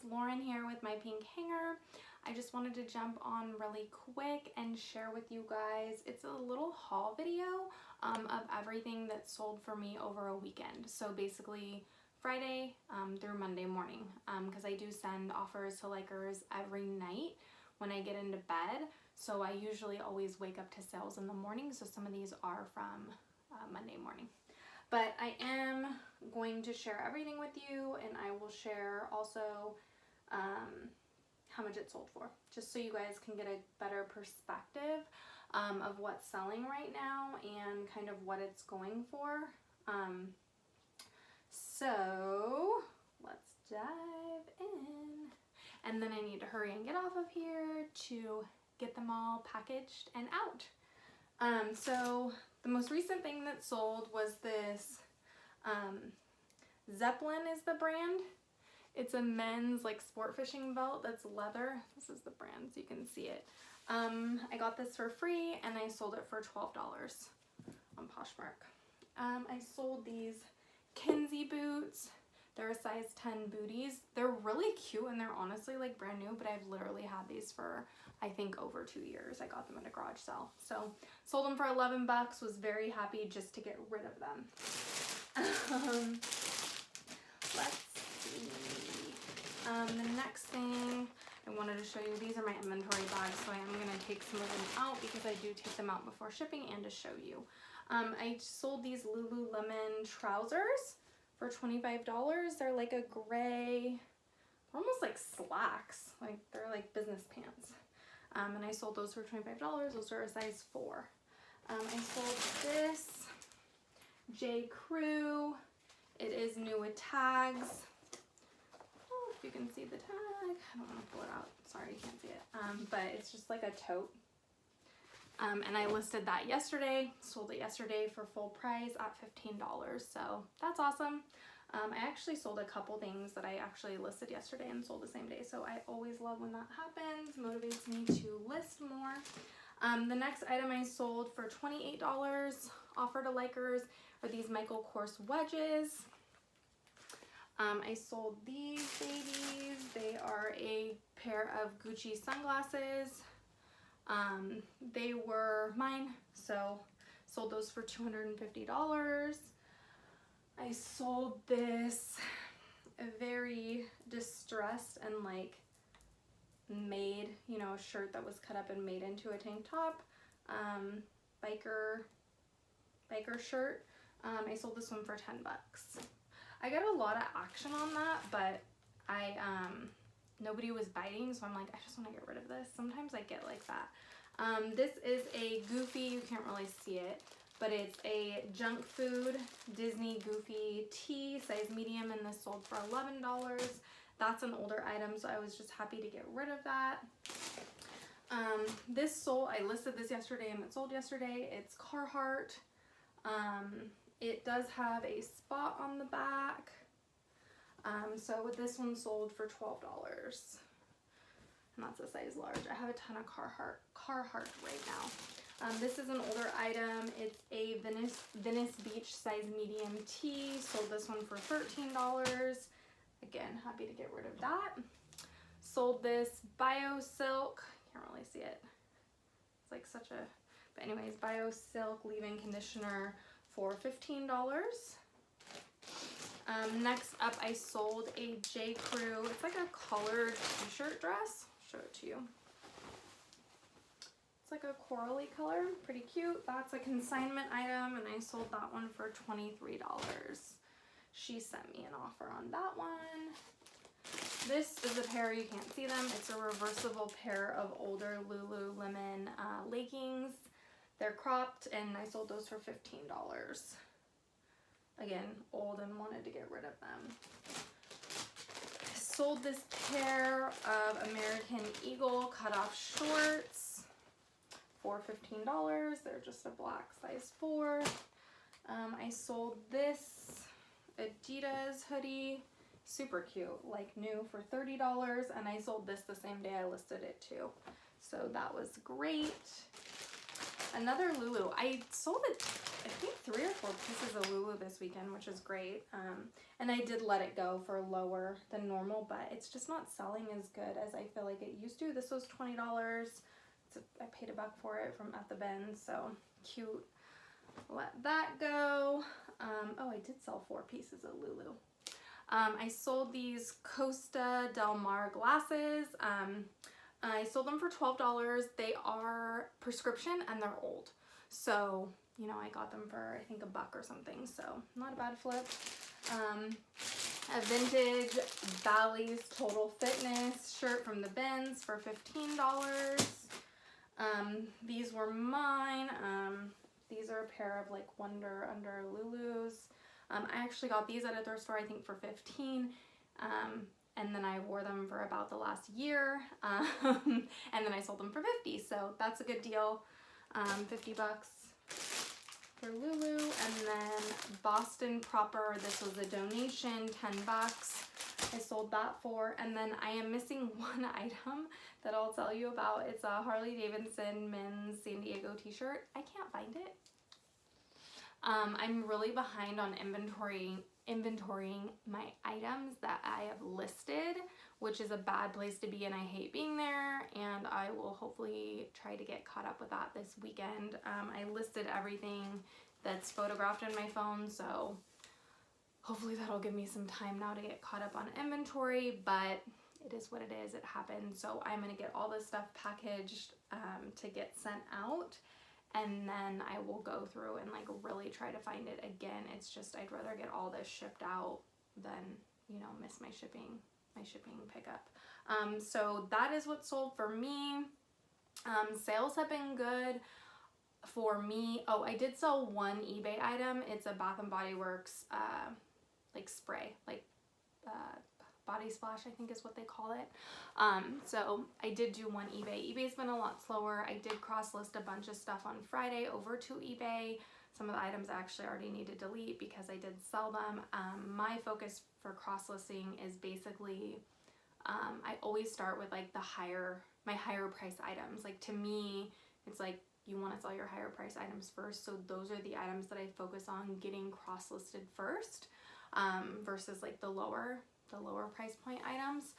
Lauren here with my pink hanger. I just wanted to jump on really quick and share with you guys. It's a little haul video of everything that sold for me over a weekend. So basically Friday through Monday morning, because I do send offers to likers every night when I get into bed. So I usually always wake up to sales in the morning. So some of these are from Monday morning. But I am going to share everything with you, and I will share also how much it sold for, just so you guys can get a better perspective of what's selling right now and kind of what it's going for. So let's dive in. And then I need to hurry and get off of here to get them all packaged and out. So the most recent thing that sold was this Zeppelin is the brand. It's a men's like sport fishing belt that's leather. This is the brand, so you can see it. I got this for free and I sold it for $12 on Poshmark. I sold these Kinsey Boots. They're a size 10 booties. They're really cute and they're honestly like brand new, but I've literally had these for I think over 2 years. I got them at a garage sale. So sold them for 11 bucks, was very happy just to get rid of them. Let's see. The next thing I wanted to show you, these are my inventory bags, so I am going to take some of them out because I do take them out before shipping and to show you. I sold these Lululemon trousers for $25. They're like a gray, almost like slacks, like they're like business pants. And I sold those for $25. Those are a size 4. I sold this J. Crew. It is new with tags. Oh, if you can see the tag. I don't want to pull it out. Sorry, you can't see it. But it's just like a tote. And I listed that yesterday. Sold it yesterday for full price at $15. So that's awesome. I actually sold a couple things that I actually listed yesterday and sold the same day. So I always love when that happens. Motivates me to list more. The next item I sold for $28, offer to likers, are these Michael Kors wedges. I sold these babies. They are a pair of Gucci sunglasses. They were mine, so sold those for $250. I sold this very distressed and like made, you know, a shirt that was cut up and made into a tank top, biker shirt. I sold this one for 10 bucks. I got a lot of action on that, but nobody was biting, so I'm like, I just want to get rid of this. Sometimes I get like that. This is a Goofy, you can't really see it, but it's a junk food Disney Goofy tee, size medium, and this sold for $11. That's an older item, so I was just happy to get rid of that. This sold, I listed this yesterday and it sold yesterday. It's Carhartt. It does have a spot on the back. So this one sold for $12. And that's a size large. I have a ton of Carhartt right now. This is an older item. It's a Venice Beach size medium tee. Sold this one for $13. Again, happy to get rid of that. Sold this Bio Silk. Can't really see it. It's like such a, but anyways, Bio Silk leave-in conditioner for $15. Next up, I sold a J. Crew. It's like a colored t-shirt dress. I'll show it to you. It's like a corally color, pretty cute. That's a consignment item, and I sold that one for $23. She sent me an offer on that one. This is a pair, you can't see them. It's a reversible pair of older Lululemon leggings. They're cropped, and I sold those for $15. Again, old and wanted to get rid of them. I sold this pair of American Eagle cutoff shorts for $15. They're just a black size 4. I sold this Adidas hoodie, super cute, like new, for $30, and I sold this the same day I listed it too. So that was great. Another Lulu. I sold it, I think 3 or 4 pieces of Lulu this weekend, which is great. And I did let it go for lower than normal, but it's just not selling as good as I feel like it used to. This was $20. I paid $1 for it from at the Bend, so cute. Let that go. Oh, I did sell 4 pieces of Lulu. I sold these Costa Del Mar glasses. I sold them for $12. They are prescription and they're old. So, you know, I got them for I think $1 or something. So not a bad flip. A vintage Bally's Total Fitness shirt from the Bins for $15. These were mine. These are a pair of like Wonder Under Lulus. I actually got these at a thrift store, I think for $15. And then I wore them for about the last year. And then I sold them for $50. So that's a good deal. $50 for Lulu. And then Boston Proper, this was a donation, $10. I sold that for. And then I am missing one item that I'll tell you about. It's a Harley Davidson men's San Diego t-shirt. I can't find it. I'm really behind on inventorying my items that I have listed, which is a bad place to be, and I hate being there, and I will hopefully try to get caught up with that this weekend. I listed everything that's photographed in my phone, so hopefully that'll give me some time now to get caught up on inventory, but it is what it is. It happened. So I'm going to get all this stuff packaged to get sent out. And then I will go through and like really try to find it again. It's just, I'd rather get all this shipped out than, you know, miss my shipping pickup. So that is what sold for me. Sales have been good for me. Oh, I did sell one eBay item. It's a Bath and Body Works, like spray, like, body splash, I think is what they call it. So I did do one eBay. eBay's been a lot slower. I did cross list a bunch of stuff on Friday over to eBay. Some of the items I actually already need to delete because I did sell them. My focus for cross listing is basically, I always start with like my higher price items. Like to me, it's like you want to sell your higher price items first. So those are the items that I focus on getting cross listed first, versus like the lower price point items.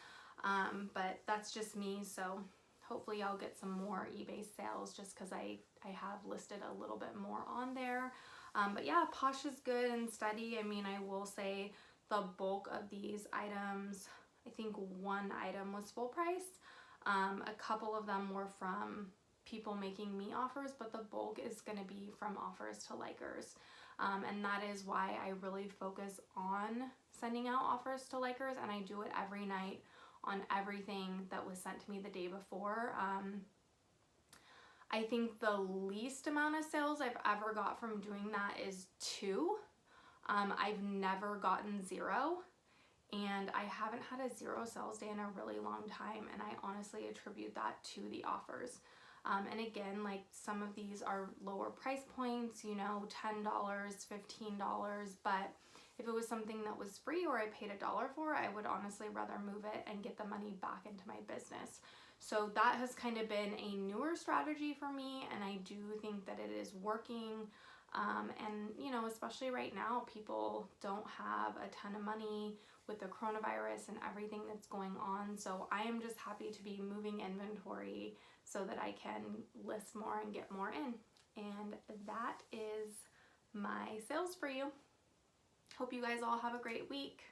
But that's just me, so hopefully I'll get some more eBay sales just because I have listed a little bit more on there. But yeah, Posh is good and steady. I mean, I will say the bulk of these items, I think one item was full price. A couple of them were from people making me offers, but the bulk is going to be from offers to likers. And that is why I really focus on sending out offers to likers, and I do it every night on everything that was sent to me the day before. I think the least amount of sales I've ever got from doing that is 2. I've never gotten 0, and I haven't had a 0 sales day in a really long time, and I honestly attribute that to the offers. And again, like some of these are lower price points, you know, $10, $15, but if it was something that was free or I paid $1 for, I would honestly rather move it and get the money back into my business. So that has kind of been a newer strategy for me, and I do think that it is working. And you know, especially right now, people don't have a ton of money with the coronavirus and everything that's going on. So I am just happy to be moving inventory so that I can list more and get more in. And that is my sales for you. Hope you guys all have a great week.